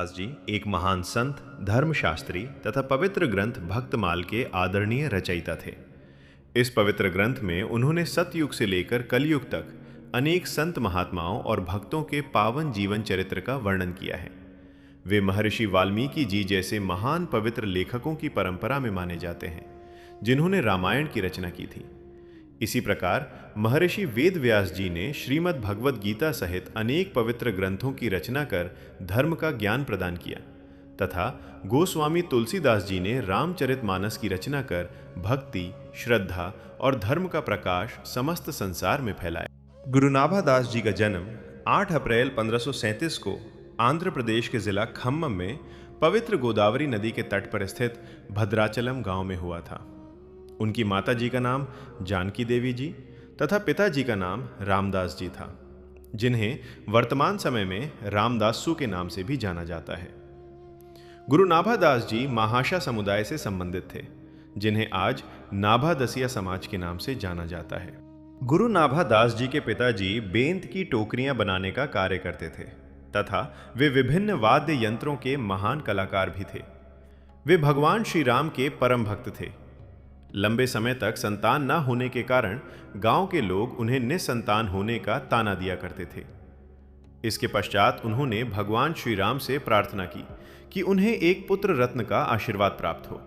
दास जी एक महान संत, धर्मशास्त्री तथा पवित्र ग्रंथ भक्तमाल के आदरणीय रचयिता थे। इस पवित्र ग्रंथ में उन्होंने सतयुग से लेकर कलयुग तक अनेक संत महात्माओं और भक्तों के पावन जीवन चरित्र का वर्णन किया है। वे महर्षि वाल्मीकि जी जैसे महान पवित्र लेखकों की परंपरा में माने जाते हैं, जिन्होंने रामायण की रचना की थी। इसी प्रकार महर्षि वेद व्यास जी ने श्रीमद् भगवद गीता सहित अनेक पवित्र ग्रंथों की रचना कर धर्म का ज्ञान प्रदान किया तथा गोस्वामी तुलसीदास जी ने रामचरितमानस की रचना कर भक्ति, श्रद्धा और धर्म का प्रकाश समस्त संसार में फैलाया। गुरु नाभादास जी का जन्म 8 अप्रैल 1537 को आंध्र प्रदेश के जिला खम्मम में पवित्र गोदावरी नदी के तट पर स्थित भद्राचलम गांव में हुआ था। उनकी माता जी का नाम जानकी देवी जी तथा पिताजी का नाम रामदास जी था, जिन्हें वर्तमान समय में रामदासू के नाम से भी जाना जाता है। गुरु नाभादास जी महाशा समुदाय से संबंधित थे, जिन्हें आज नाभादसिया समाज के नाम से जाना जाता है। गुरु नाभादास जी के पिताजी बेंत की टोकरियां बनाने का कार्य करते थे तथा वे विभिन्न वाद्य यंत्रों के महान कलाकार भी थे। वे भगवान श्री राम के परम भक्त थे। लंबे समय तक संतान न होने के कारण गांव के लोग उन्हें निसंतान होने का ताना दिया करते थे। इसके पश्चात उन्होंने भगवान श्री राम से प्रार्थना की कि उन्हें एक पुत्र रत्न का आशीर्वाद प्राप्त हो।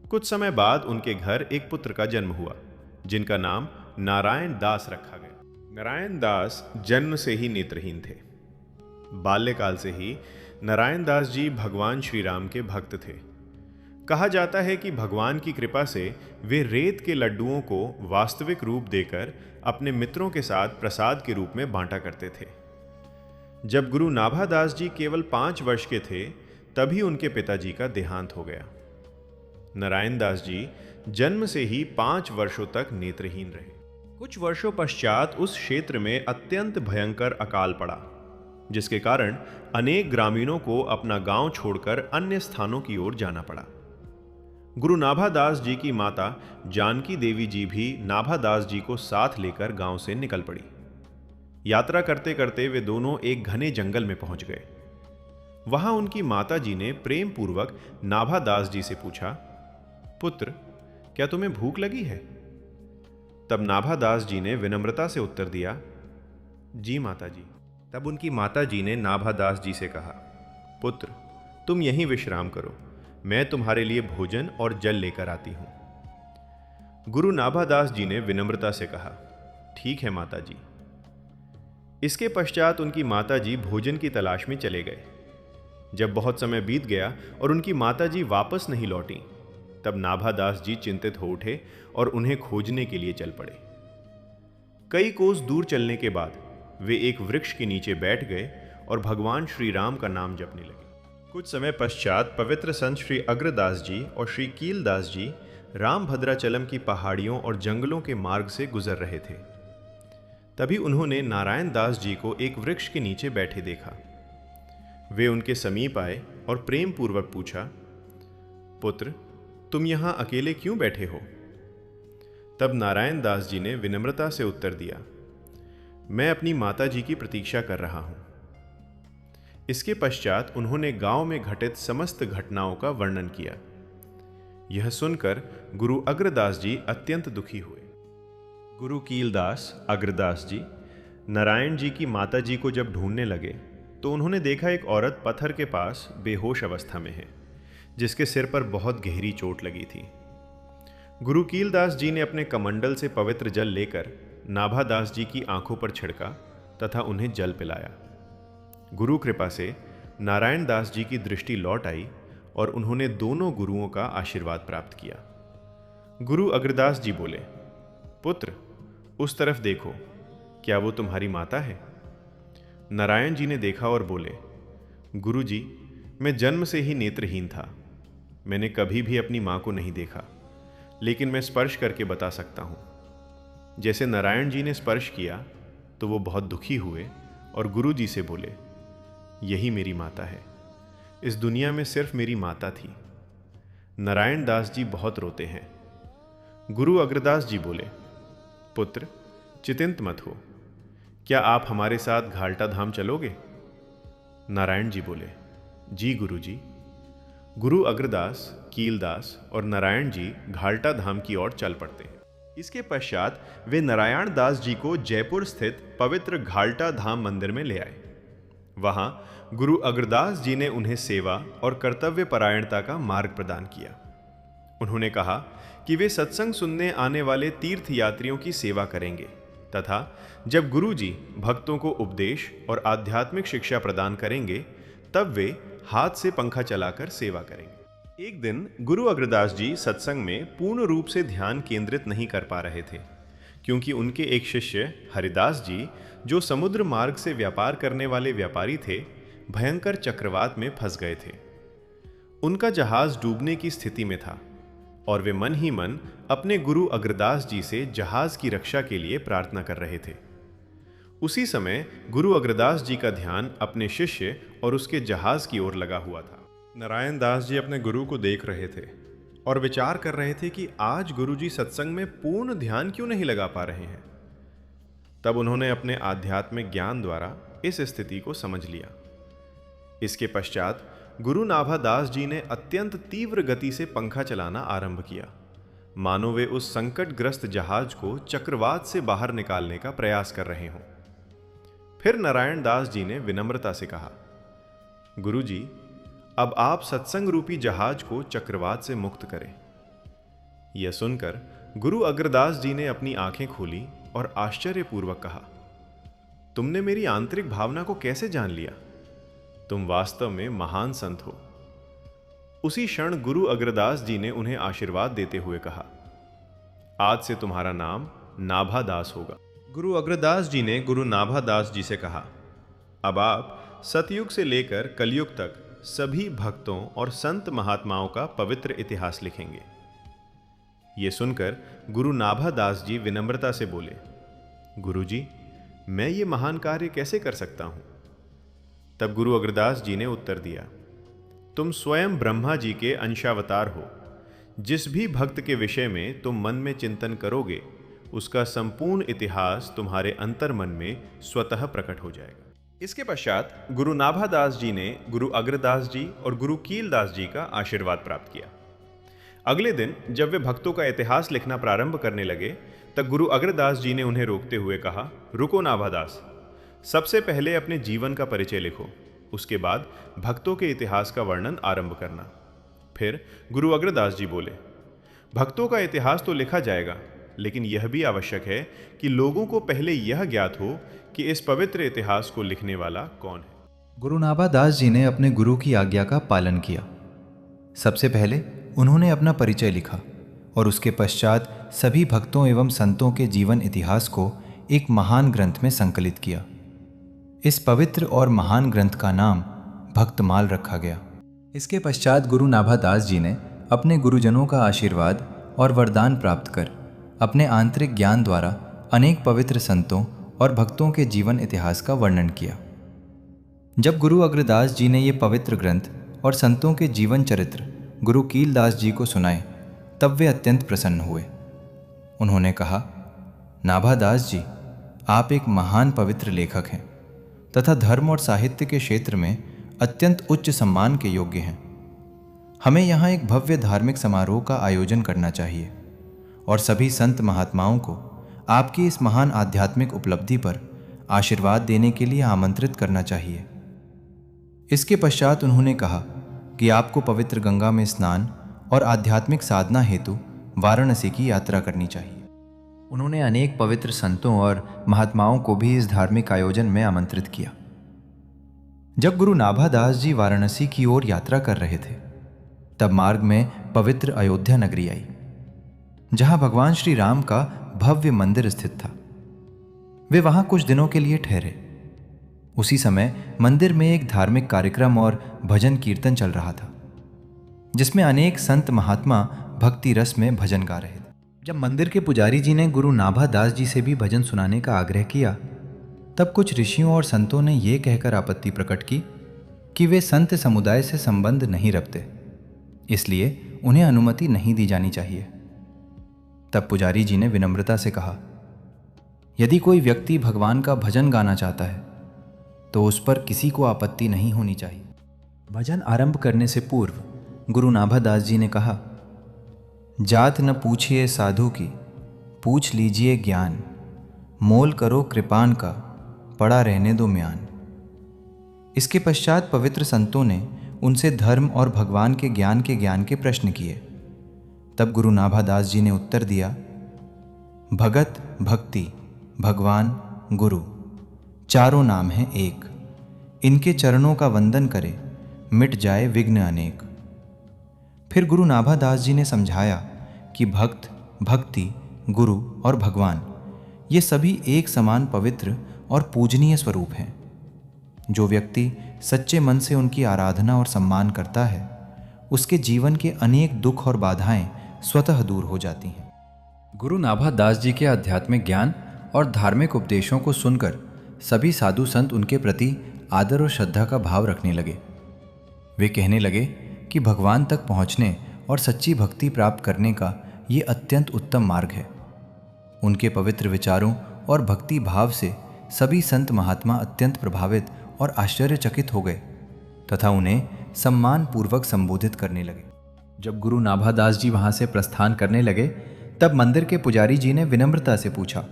कुछ समय बाद उनके घर एक पुत्र का जन्म हुआ, जिनका नाम नारायण दास रखा गया। नारायण दास जन्म से ही नेत्रहीन थे। बाल्यकाल से ही नारायण दास जी भगवान श्री राम के भक्त थे। कहा जाता है कि भगवान की कृपा से वे रेत के लड्डुओं को वास्तविक रूप देकर अपने मित्रों के साथ प्रसाद के रूप में बांटा करते थे। जब गुरु नाभादास जी केवल 5 वर्ष के थे, तभी उनके पिताजी का देहांत हो गया। नारायण दास जी जन्म से ही 5 वर्षों तक नेत्रहीन रहे। कुछ वर्षों पश्चात उस क्षेत्र में अत्यंत भयंकर अकाल पड़ा, जिसके कारण अनेक ग्रामीणों को अपना गांव छोड़कर अन्य स्थानों की ओर जाना पड़ा। गुरु नाभादास जी की माता जानकी देवी जी भी नाभादास जी को साथ लेकर गांव से निकल पड़ी। यात्रा करते करते वे दोनों एक घने जंगल में पहुंच गए। वहां उनकी माता जी ने प्रेम पूर्वक नाभादास जी से पूछा, पुत्र, क्या तुम्हें भूख लगी है? तब नाभादास जी ने विनम्रता से उत्तर दिया, जी माता जी। तब उनकी माता जी ने नाभादास जी से कहा, पुत्र, तुम यहीं विश्राम करो, मैं तुम्हारे लिए भोजन और जल लेकर आती हूं। गुरु नाभादास जी ने विनम्रता से कहा, ठीक है माता जी। इसके पश्चात उनकी माता जी भोजन की तलाश में चले गए। जब बहुत समय बीत गया और उनकी माता जी वापस नहीं लौटी, तब नाभादास जी चिंतित हो उठे और उन्हें खोजने के लिए चल पड़े। कई कोस दूर चलने के बाद वे एक वृक्ष के नीचे बैठ गए और भगवान श्री राम का नाम जपने लगे। कुछ समय पश्चात पवित्र संत श्री अग्रदास जी और श्री कीलदास जी राम भद्राचलम की पहाड़ियों और जंगलों के मार्ग से गुजर रहे थे। तभी उन्होंने नारायण दास जी को एक वृक्ष के नीचे बैठे देखा। वे उनके समीप आए और प्रेम पूर्वक पूछा, पुत्र, तुम यहां अकेले क्यों बैठे हो? तब नारायण दास जी ने विनम्रता से उत्तर दिया, मैं अपनी माता जी की प्रतीक्षा कर रहा हूं। इसके पश्चात उन्होंने गांव में घटित समस्त घटनाओं का वर्णन किया। यह सुनकर गुरु अग्रदास जी अत्यंत दुखी हुए। गुरु कीलदास अग्रदास जी नारायण जी की माता जी को जब ढूंढने लगे, तो उन्होंने देखा एक औरत पत्थर के पास बेहोश अवस्था में है, जिसके सिर पर बहुत गहरी चोट लगी थी। गुरु कीलदास जी ने अपने कमंडल से पवित्र जल लेकर नाभादास जी की आंखों पर छिड़का तथा उन्हें जल पिलाया। गुरु कृपा से नारायण दास जी की दृष्टि लौट आई और उन्होंने दोनों गुरुओं का आशीर्वाद प्राप्त किया। गुरु अग्रदास जी बोले, पुत्र, उस तरफ देखो, क्या वो तुम्हारी माता है? नारायण जी ने देखा और बोले, गुरु जी, मैं जन्म से ही नेत्रहीन था। मैंने कभी भी अपनी मां को नहीं देखा, लेकिन मैं स्पर्श करके बता सकता हूं। जैसे नारायण जी ने स्पर्श किया तो वो बहुत दुखी हुए और गुरु जी से बोले, यही मेरी माता है। इस दुनिया में सिर्फ मेरी माता थी। नारायण दास जी बहुत रोते हैं। गुरु अग्रदास जी बोले, पुत्र, चिंतित मत हो, क्या आप हमारे साथ घाल्टा धाम चलोगे? नारायण जी बोले, जी गुरुजी। गुरु अग्रदास, कीलदास और नारायण जी घाल्टा धाम की ओर चल पड़ते हैं। इसके पश्चात वे नारायण दास जी को जयपुर स्थित पवित्र घाल्टा धाम मंदिर में ले आए। वहां गुरु अग्रदास जी ने उन्हें सेवा और कर्तव्य परायणता का मार्ग प्रदान किया। उन्होंने कहा कि वे सत्संग सुनने आने वाले तीर्थ यात्रियों की सेवा करेंगे तथा जब गुरु जी भक्तों को उपदेश और आध्यात्मिक शिक्षा प्रदान करेंगे तब वे हाथ से पंखा चलाकर सेवा करेंगे। एक दिन गुरु अग्रदास जी सत्संग में पूर्ण रूप से ध्यान केंद्रित नहीं कर पा रहे थे, क्योंकि उनके एक शिष्य हरिदास जी, जो समुद्र मार्ग से व्यापार करने वाले व्यापारी थे, भयंकर चक्रवात में फंस गए थे। उनका जहाज डूबने की स्थिति में था और वे मन ही मन अपने गुरु अग्रदास जी से जहाज की रक्षा के लिए प्रार्थना कर रहे थे। उसी समय गुरु अग्रदास जी का ध्यान अपने शिष्य और उसके जहाज की ओर लगा हुआ था। नारायण दास जी अपने गुरु को देख रहे थे और विचार कर रहे थे कि आज गुरु जी सत्संग में पूर्ण ध्यान क्यों नहीं लगा पा रहे हैं। तब उन्होंने अपने आध्यात्मिक ज्ञान द्वारा इस स्थिति को समझ लिया। इसके पश्चात गुरु नाभादास जी ने अत्यंत तीव्र गति से पंखा चलाना आरंभ किया, मानो वे उस संकटग्रस्त जहाज को चक्रवात से बाहर निकालने का प्रयास कर रहे हों। फिर नारायण दास जी ने विनम्रता से कहा, गुरु जी, अब आप सत्संग रूपी जहाज को चक्रवात से मुक्त करें। यह सुनकर गुरु अग्रदास जी ने अपनी आंखें खोली और आश्चर्यपूर्वक कहा, तुमने मेरी आंतरिक भावना को कैसे जान लिया? तुम वास्तव में महान संत हो। उसी क्षण गुरु अग्रदास जी ने उन्हें आशीर्वाद देते हुए कहा, आज से तुम्हारा नाम नाभादास होगा। गुरु अग्रदास जी ने गुरु नाभादास जी से कहा, अब आप सतयुग से लेकर कलयुग तक सभी भक्तों और संत महात्माओं का पवित्र इतिहास लिखेंगे। ये सुनकर गुरु नाभादास जी विनम्रता से बोले, गुरु जी, मैं ये महान कार्य कैसे कर सकता हूं? तब गुरु अग्रदास जी ने उत्तर दिया, तुम स्वयं ब्रह्मा जी के अंशावतार हो। जिस भी भक्त के विषय में तुम मन में चिंतन करोगे, उसका संपूर्ण इतिहास तुम्हारे अंतर मन में स्वतः प्रकट हो जाएगा। इसके पश्चात गुरु नाभादास जी ने गुरु अग्रदास जी और गुरु कीलदास जी का आशीर्वाद प्राप्त किया। अगले दिन जब वे भक्तों का इतिहास लिखना प्रारंभ करने लगे, तब गुरु अग्रदास जी ने उन्हें रोकते हुए कहा, रुको नाभादास, सबसे पहले अपने जीवन का परिचय लिखो, उसके बाद भक्तों के इतिहास का वर्णन आरंभ करना। फिर गुरु अग्रदास जी बोले, भक्तों का इतिहास तो लिखा जाएगा, लेकिन यह भी आवश्यक है कि लोगों को पहले यह ज्ञात हो कि इस पवित्र इतिहास को लिखने वाला कौन है। गुरु नाभादास जी ने अपने गुरु की आज्ञा का पालन किया। सबसे पहले उन्होंने अपना परिचय लिखा और उसके पश्चात सभी भक्तों एवं संतों के जीवन इतिहास को एक महान ग्रंथ में संकलित किया। इस पवित्र और महान ग्रंथ का नाम भक्तमाल रखा गया। इसके पश्चात गुरु नाभादास जी ने अपने गुरुजनों का आशीर्वाद और वरदान प्राप्त कर अपने आंतरिक ज्ञान द्वारा अनेक पवित्र संतों और भक्तों के जीवन इतिहास का वर्णन किया। जब गुरु अग्रदास जी ने ये पवित्र ग्रंथ और संतों के जीवन चरित्र गुरु कीलदास जी को सुनाए, तब वे अत्यंत प्रसन्न हुए। उन्होंने कहा, नाभादास जी, आप एक महान पवित्र लेखक हैं तथा धर्म और साहित्य के क्षेत्र में अत्यंत उच्च सम्मान के योग्य हैं। हमें यहाँ एक भव्य धार्मिक समारोह का आयोजन करना चाहिए और सभी संत महात्माओं को आपकी इस महान आध्यात्मिक उपलब्धि पर आशीर्वाद देने के लिए आमंत्रित करना चाहिए। इसके पश्चात उन्होंने कहा कि आपको पवित्र गंगा में स्नान और आध्यात्मिक साधना हेतु वाराणसी की यात्रा करनी चाहिए। उन्होंने अनेक पवित्र संतों और महात्माओं को भी इस धार्मिक आयोजन में आमंत्रित किया। जब गुरु नाभादास जी वाराणसी की ओर यात्रा कर रहे थे, तब मार्ग में पवित्र अयोध्या नगरी आई, जहां भगवान श्री राम का भव्य मंदिर स्थित था। वे वहां कुछ दिनों के लिए ठहरे। उसी समय मंदिर में एक धार्मिक कार्यक्रम और भजन कीर्तन चल रहा था, जिसमें अनेक संत महात्मा भक्ति रस में भजन गा रहे थे। जब मंदिर के पुजारी जी ने गुरु नाभादास जी से भी भजन सुनाने का आग्रह किया, तब कुछ ऋषियों और संतों ने यह कहकर आपत्ति प्रकट की कि वे संत समुदाय से संबंध नहीं रखते, इसलिए उन्हें अनुमति नहीं दी जानी चाहिए। तब पुजारी जी ने विनम्रता से कहा, यदि कोई व्यक्ति भगवान का भजन गाना चाहता है तो उस पर किसी को आपत्ति नहीं होनी चाहिए। भजन आरंभ करने से पूर्व गुरु नाभादास जी ने कहा, जात न पूछिए साधु की, पूछ लीजिए ज्ञान, मोल करो कृपान का, पड़ा रहने दो म्यान। इसके पश्चात पवित्र संतों ने उनसे धर्म और भगवान के ज्ञान के प्रश्न किए। तब गुरु नाभादास जी ने उत्तर दिया, भगत, भक्ति, भगवान, गुरु, चारों नाम हैं एक, इनके चरणों का वंदन करे, मिट जाए विघ्न अनेक। फिर गुरु नाभादास जी ने समझाया कि भक्त, भक्ति, गुरु और भगवान ये सभी एक समान पवित्र और पूजनीय स्वरूप हैं। जो व्यक्ति सच्चे मन से उनकी आराधना और सम्मान करता है, उसके जीवन के अनेक दुख और बाधाएं स्वतः दूर हो जाती हैं। गुरु नाभादास जी के आध्यात्मिक ज्ञान और धार्मिक उपदेशों को सुनकर सभी साधु संत उनके प्रति आदर और श्रद्धा का भाव रखने लगे। वे कहने लगे कि भगवान तक पहुंचने और सच्ची भक्ति प्राप्त करने का ये अत्यंत उत्तम मार्ग है। उनके पवित्र विचारों और भक्ति भाव से सभी संत महात्मा अत्यंत प्रभावित और आश्चर्यचकित हो गए तथा उन्हें सम्मान पूर्वक संबोधित करने लगे। जब गुरु नाभादास जी वहां से प्रस्थान करने लगे, तब मंदिर के पुजारी जी ने विनम्रता से पूछा,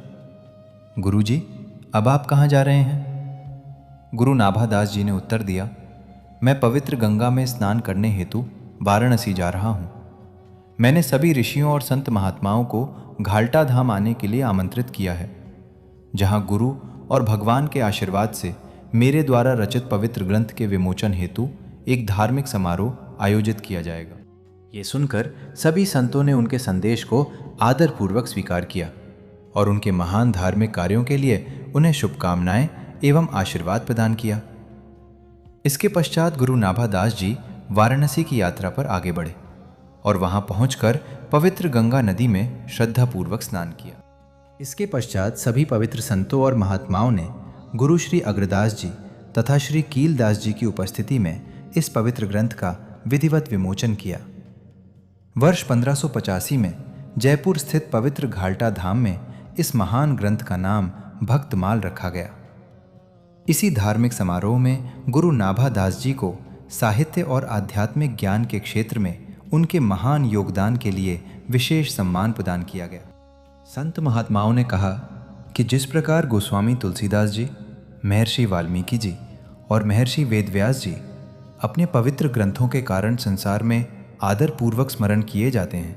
गुरु जी, अब आप कहाँ जा रहे हैं? गुरु नाभादास जी ने उत्तर दिया, मैं पवित्र गंगा में स्नान करने हेतु वाराणसी जा रहा हूँ। मैंने सभी ऋषियों और संत महात्माओं को घाल्टा धाम आने के लिए आमंत्रित किया है, जहाँ गुरु और भगवान के आशीर्वाद से मेरे द्वारा रचित पवित्र ग्रंथ के विमोचन हेतु एक धार्मिक समारोह आयोजित किया जाएगा। ये सुनकर सभी संतों ने उनके संदेश को आदरपूर्वक स्वीकार किया और उनके महान धार्मिक कार्यों के लिए उन्हें शुभकामनाएं एवं आशीर्वाद प्रदान किया। इसके पश्चात गुरु नाभादास जी वाराणसी की यात्रा पर आगे बढ़े और वहां पहुंचकर पवित्र गंगा नदी में श्रद्धापूर्वक स्नान किया। इसके पश्चात सभी पवित्र संतों और महात्माओं ने गुरु श्री अग्रदास जी तथा श्री कीलदास जी की उपस्थिति में इस पवित्र ग्रंथ का विधिवत विमोचन किया। वर्ष 1585 में जयपुर स्थित पवित्र घाल्टा धाम में इस महान ग्रंथ का नाम भक्तमाल रखा गया। इसी धार्मिक समारोह में गुरु नाभादास जी को साहित्य और आध्यात्मिक ज्ञान के क्षेत्र में उनके महान योगदान के लिए विशेष सम्मान प्रदान किया गया। संत महात्माओं ने कहा कि जिस प्रकार गोस्वामी तुलसीदास जी, महर्षि वाल्मीकि जी और महर्षि वेदव्यास जी अपने पवित्र ग्रंथों के कारण संसार में आदरपूर्वक स्मरण किए जाते हैं,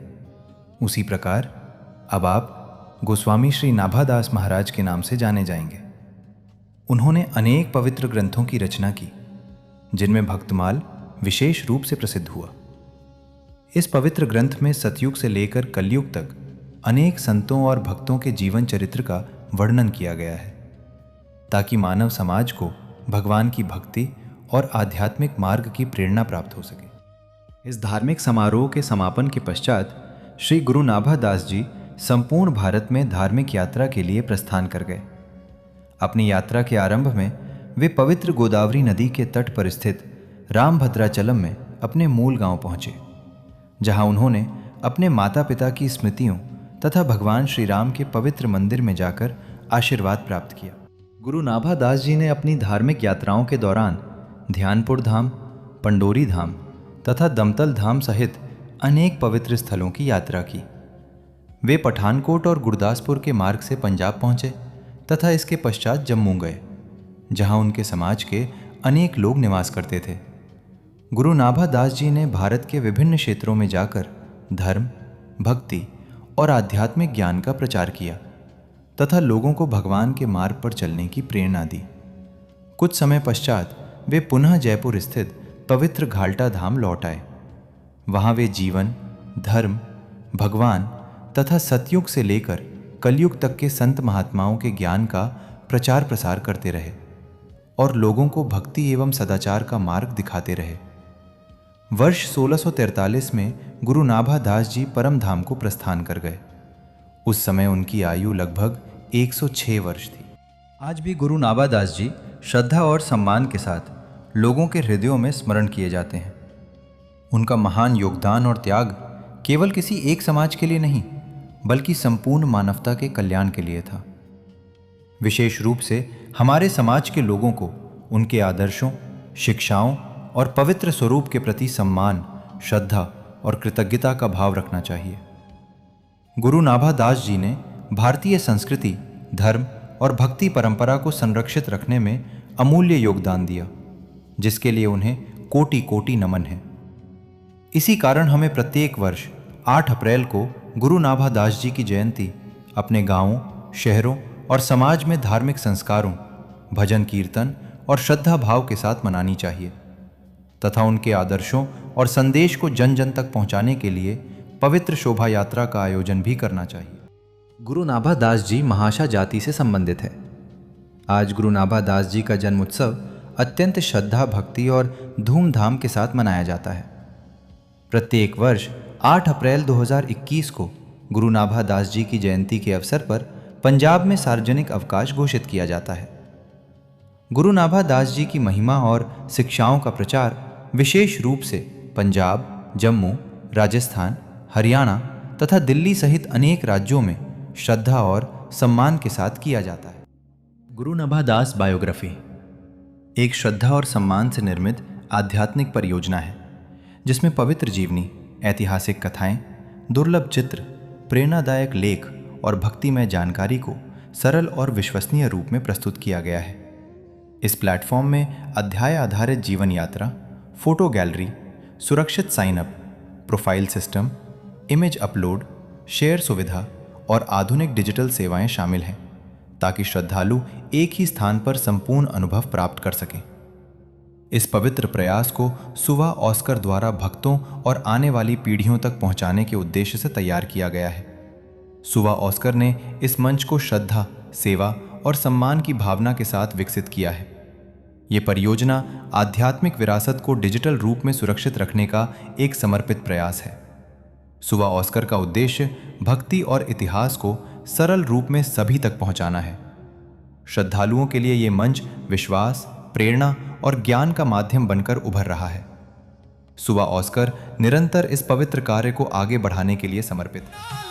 उसी प्रकार अब आप गोस्वामी श्री नाभादास महाराज के नाम से जाने जाएंगे। उन्होंने अनेक पवित्र ग्रंथों की रचना की, जिनमें भक्तमाल विशेष रूप से प्रसिद्ध हुआ। इस पवित्र ग्रंथ में सतयुग से लेकर कलयुग तक अनेक संतों और भक्तों के जीवन चरित्र का वर्णन किया गया है, ताकि मानव समाज को भगवान की भक्ति और आध्यात्मिक मार्ग की प्रेरणा प्राप्त हो सके। इस धार्मिक समारोह के समापन के पश्चात श्री गुरु नाभादास जी संपूर्ण भारत में धार्मिक यात्रा के लिए प्रस्थान कर गए। अपनी यात्रा के आरंभ में वे पवित्र गोदावरी नदी के तट पर स्थित रामभद्राचलम में अपने मूल गांव पहुंचे, जहां उन्होंने अपने माता पिता की स्मृतियों तथा भगवान श्री राम के पवित्र मंदिर में जाकर आशीर्वाद प्राप्त किया। गुरु नाभादास जी ने अपनी धार्मिक यात्राओं के दौरान ध्यानपुर धाम, पंडोरी धाम तथा दमतल धाम सहित अनेक पवित्र स्थलों की यात्रा की। वे पठानकोट और गुरदासपुर के मार्ग से पंजाब पहुंचे तथा इसके पश्चात जम्मू गए, जहां उनके समाज के अनेक लोग निवास करते थे। गुरु नाभादास जी ने भारत के विभिन्न क्षेत्रों में जाकर धर्म, भक्ति और आध्यात्मिक ज्ञान का प्रचार किया तथा लोगों को भगवान के मार्ग पर चलने की प्रेरणा दी। कुछ समय पश्चात वे पुनः जयपुर स्थित पवित्र घाल्टा धाम लौट आए। वहाँ वे जीवन, धर्म, भगवान तथा सतयुग से लेकर कलयुग तक के संत महात्माओं के ज्ञान का प्रचार प्रसार करते रहे और लोगों को भक्ति एवं सदाचार का मार्ग दिखाते रहे। वर्ष 1643 में गुरु नाभादास जी परम धाम को प्रस्थान कर गए। उस समय उनकी आयु लगभग 106 वर्ष थी। आज भी गुरु नाभादास जी श्रद्धा और सम्मान के साथ लोगों के हृदयों में स्मरण किए जाते हैं। उनका महान योगदान और त्याग केवल किसी एक समाज के लिए नहीं, बल्कि संपूर्ण मानवता के कल्याण के लिए था। विशेष रूप से हमारे समाज के लोगों को उनके आदर्शों, शिक्षाओं और पवित्र स्वरूप के प्रति सम्मान, श्रद्धा और कृतज्ञता का भाव रखना चाहिए। गुरु नाभा दास जी ने भारतीय संस्कृति, धर्म और भक्ति परंपरा को संरक्षित रखने में अमूल्य योगदान दिया, जिसके लिए उन्हें कोटि कोटि नमन है। इसी कारण हमें प्रत्येक वर्ष 8 अप्रैल को गुरु नाभा दास जी की जयंती अपने गांवों, शहरों और समाज में धार्मिक संस्कारों, भजन कीर्तन और श्रद्धा भाव के साथ मनानी चाहिए तथा उनके आदर्शों और संदेश को जन जन तक पहुंचाने के लिए पवित्र शोभा यात्रा का आयोजन भी करना चाहिए। गुरु नाभा दास जी महाशा जाति से संबंधित है। आज गुरु नाभा दास जी का जन्म उत्सव अत्यंत श्रद्धा, भक्ति और धूमधाम के साथ मनाया जाता है। प्रत्येक वर्ष 8 अप्रैल 2021 को गुरु नाभा दास जी की जयंती के अवसर पर पंजाब में सार्वजनिक अवकाश घोषित किया जाता है। गुरु नाभा दास जी की महिमा और शिक्षाओं का प्रचार विशेष रूप से पंजाब, जम्मू, राजस्थान, हरियाणा तथा दिल्ली सहित अनेक राज्यों में श्रद्धा और सम्मान के साथ किया जाता है। गुरु नाभा दास बायोग्राफी एक श्रद्धा और सम्मान से निर्मित आध्यात्मिक परियोजना है, जिसमें पवित्र जीवनी, ऐतिहासिक कथाएं, दुर्लभ चित्र, प्रेरणादायक लेख और भक्तिमय जानकारी को सरल और विश्वसनीय रूप में प्रस्तुत किया गया है। इस प्लेटफॉर्म में अध्याय आधारित जीवन यात्रा, फोटो गैलरी, सुरक्षित sign up, profile system, image upload, share सुविधा और आधुनिक डिजिटल सेवाएं शामिल हैं, ताकि श्रद्धालु एक ही स्थान पर संपूर्ण अनुभव प्राप्त कर सकें। इस पवित्र प्रयास को सुवा ऑस्कर द्वारा भक्तों और आने वाली पीढ़ियों तक पहुंचाने के उद्देश्य से तैयार किया गया है। सुवा ऑस्कर ने इस मंच को श्रद्धा, सेवा और सम्मान की भावना के साथ विकसित किया है। ये परियोजना आध्यात्मिक विरासत को डिजिटल रूप में सुरक्षित रखने का एक समर्पित प्रयास है। सुवा ऑस्कर का उद्देश्य भक्ति और इतिहास को सरल रूप में सभी तक पहुंचाना है। श्रद्धालुओं के लिए ये मंच विश्वास, प्रेरणा और ज्ञान का माध्यम बनकर उभर रहा है। सुवा ऑस्कर निरंतर इस पवित्र कार्य को आगे बढ़ाने के लिए समर्पित है।